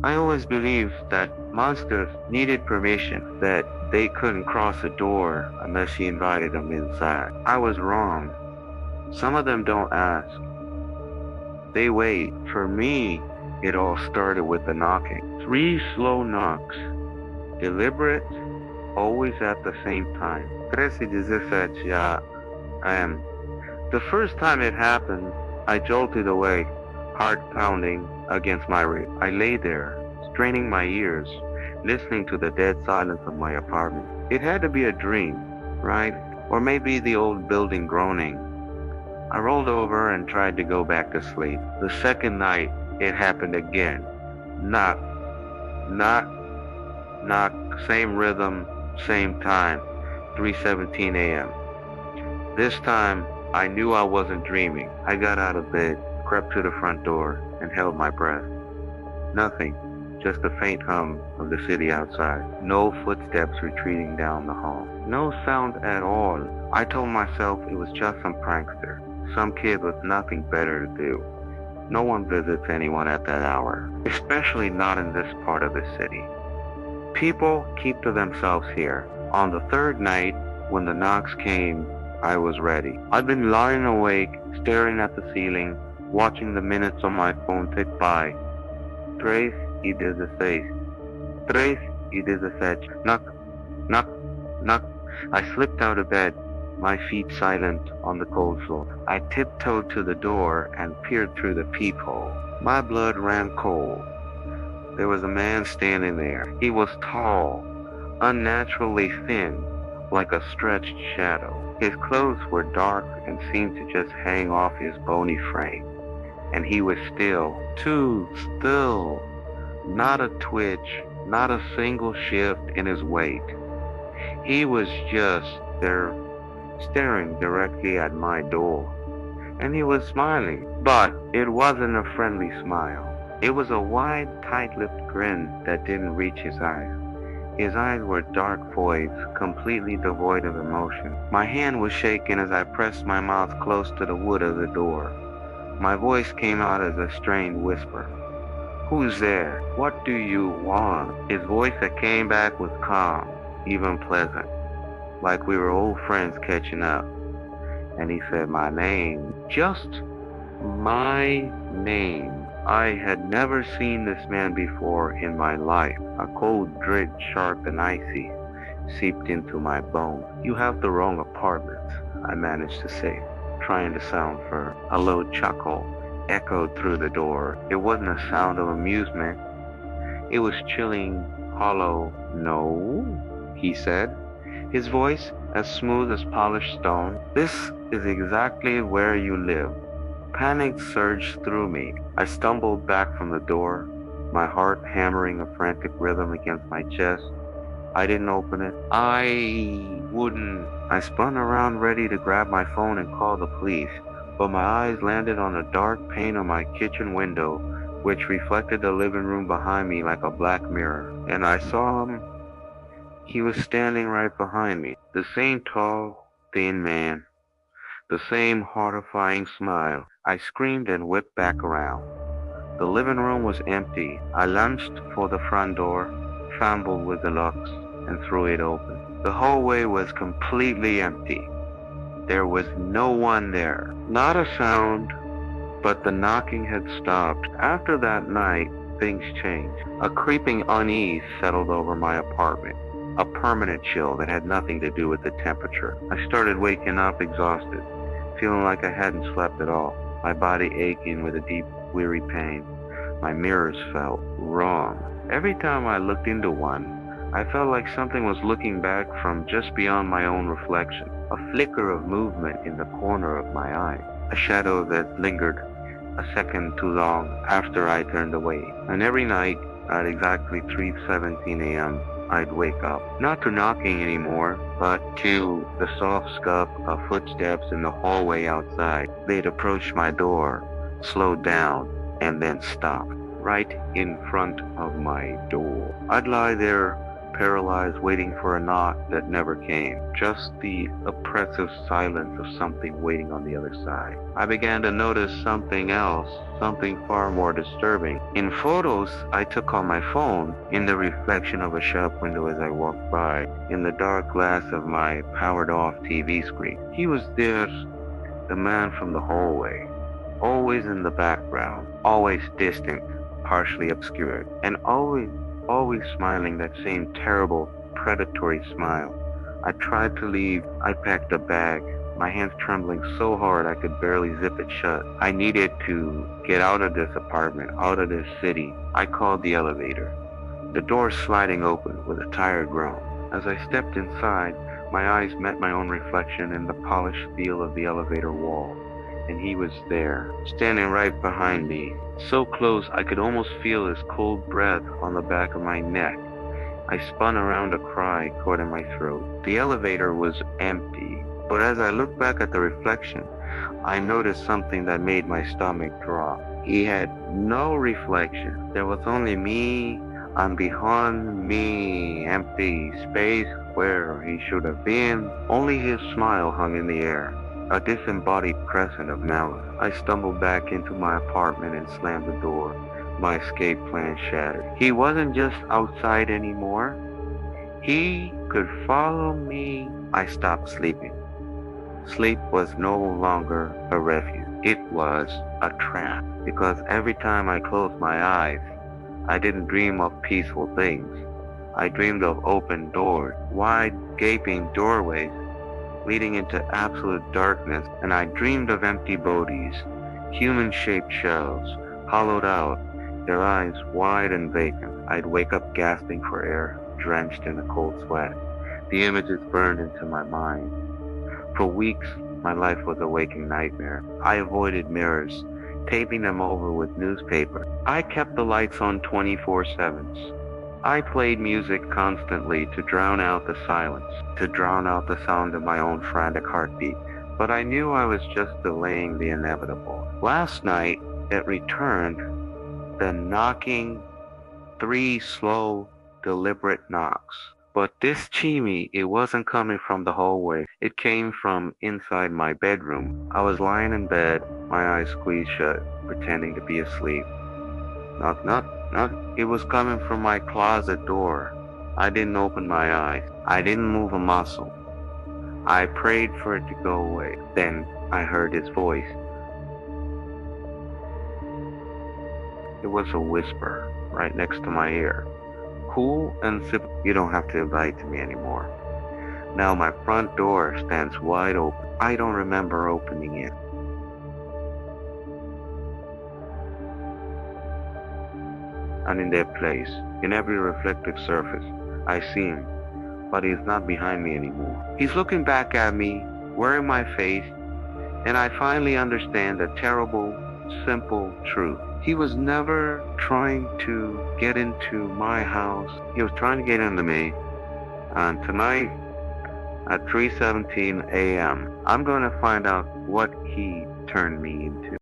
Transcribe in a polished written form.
I always believed that monsters needed permission, that they couldn't cross a door unless you invited them inside. I was wrong. Some of them don't ask. They wait. For me, it all started with the knocking. Three slow knocks. Deliberate, always at the same time. 13:17, yeah, I am. The first time it happened, I jolted awake, heart pounding against my rib. I lay there, straining my ears, listening to the dead silence of my apartment. It had to be a dream, right? Or maybe the old building groaning. I rolled over and tried to go back to sleep. The second night, it happened again. Knock, knock, knock, same rhythm, same time, 3:17 a.m. This time, I knew I wasn't dreaming. I got out of bed, crept to the front door, and held my breath. Nothing, just the faint hum of the city outside. No footsteps retreating down the hall. No sound at all. I told myself it was just some prankster, some kid with nothing better to do. No one visits anyone at that hour, especially not in this part of the city. People keep to themselves here. On the third night, when the knocks came, I was ready. I'd been lying awake, staring at the ceiling, watching the minutes on my phone tick by. 3:16. 3:17. Knock, knock, knock. I slipped out of bed, my feet silent on the cold floor. I tiptoed to the door and peered through the peephole. My blood ran cold. There was a man standing there. He was tall, unnaturally thin, like a stretched shadow. His clothes were dark and seemed to just hang off his bony frame. And he was still, too still. Not a twitch, not a single shift in his weight. He was just there, staring directly at my door. And he was smiling, but it wasn't a friendly smile. It was a wide, tight-lipped grin that didn't reach his eyes. His eyes were dark voids, completely devoid of emotion. My hand was shaking as I pressed my mouth close to the wood of the door. My voice came out as a strained whisper. "Who's there? What do you want?" His voice that came back was calm, even pleasant, like we were old friends catching up. And he said my name. Just my name. I had never seen this man before in my life. A cold dread, sharp and icy, seeped into my bones. "You have the wrong apartment," I managed to say, trying to sound firm. A low chuckle echoed through the door. It wasn't a sound of amusement. It was chilling, hollow. "No," he said, his voice as smooth as polished stone. "This is exactly where you live." Panic surged through me. I stumbled back from the door, my heart hammering a frantic rhythm against my chest. I didn't open it. I wouldn't. I spun around ready to grab my phone and call the police, but my eyes landed on a dark pane of my kitchen window, which reflected the living room behind me like a black mirror. And I saw him. He was standing right behind me. The same tall, thin man. The same horrifying smile. I screamed and whipped back around. The living room was empty. I lunged for the front door, fumbled with the locks, and threw it open. The hallway was completely empty. There was no one there. Not a sound, but the knocking had stopped. After that night, things changed. A creeping unease settled over my apartment. A permanent chill that had nothing to do with the temperature. I started waking up exhausted, feeling like I hadn't slept at all. My body aching with a deep, weary pain. My mirrors felt wrong. Every time I looked into one, I felt like something was looking back from just beyond my own reflection. A flicker of movement in the corner of my eye. A shadow that lingered a second too long after I turned away. And every night, at exactly 3:17 a.m., I'd wake up, not to knocking anymore, but to the soft scuff of footsteps in the hallway outside. They'd approach my door, slowed down, and then stopped, right in front of my door. I'd lie there, paralyzed, waiting for a knock that never came. Just the oppressive silence of something waiting on the other side. I began to notice something else, something far more disturbing. In photos I took on my phone, in the reflection of a shop window as I walked by, in the dark glass of my powered-off TV screen. He was there, the man from the hallway, always in the background, always distant, partially obscured, and always smiling that same terrible, predatory smile. I tried to leave. I packed a bag, my hands trembling so hard I could barely zip it shut. I needed to get out of this apartment, out of this city. I called the elevator, the door sliding open with a tired groan. As I stepped inside, my eyes met my own reflection in the polished steel of the elevator wall. And he was there, standing right behind me, so close I could almost feel his cold breath on the back of my neck. I spun around, a cry caught in my throat. The elevator was empty, but as I looked back at the reflection, I noticed something that made my stomach drop. He had no reflection. There was only me, and behind me, empty space where he should have been. Only his smile hung in the air, a disembodied crescent of malice. I stumbled back into my apartment and slammed the door. My escape plan shattered. He wasn't just outside anymore. He could follow me. I stopped sleeping. Sleep was no longer a refuge. It was a trap. Because every time I closed my eyes, I didn't dream of peaceful things. I dreamed of open doors, wide gaping doorways leading into absolute darkness, and I dreamed of empty bodies, human-shaped shells, hollowed out, their eyes wide and vacant. I'd wake up gasping for air, drenched in a cold sweat. The images burned into my mind. For weeks, my life was a waking nightmare. I avoided mirrors, taping them over with newspaper. I kept the lights on 24/7. I played music constantly to drown out the silence, to drown out the sound of my own frantic heartbeat. But I knew I was just delaying the inevitable. Last night, it returned, the knocking, 3 slow, deliberate knocks. But this chimney, it wasn't coming from the hallway. It came from inside my bedroom. I was lying in bed, my eyes squeezed shut, pretending to be asleep. Knock, knock, knock. It was coming from my closet door. I didn't open my eyes. I didn't move a muscle. I prayed for it to go away. Then I heard his voice. It was a whisper right next to my ear. Cool and simple. You don't have to lie to me anymore. Now my front door stands wide open. I don't remember opening it. And in their place, in every reflective surface, I see him, but he's not behind me anymore. He's looking back at me, wearing my face, and I finally understand the terrible, simple truth. He was never trying to get into my house. He was trying to get into me. And tonight, at 3:17 a.m., I'm going to find out what he turned me into.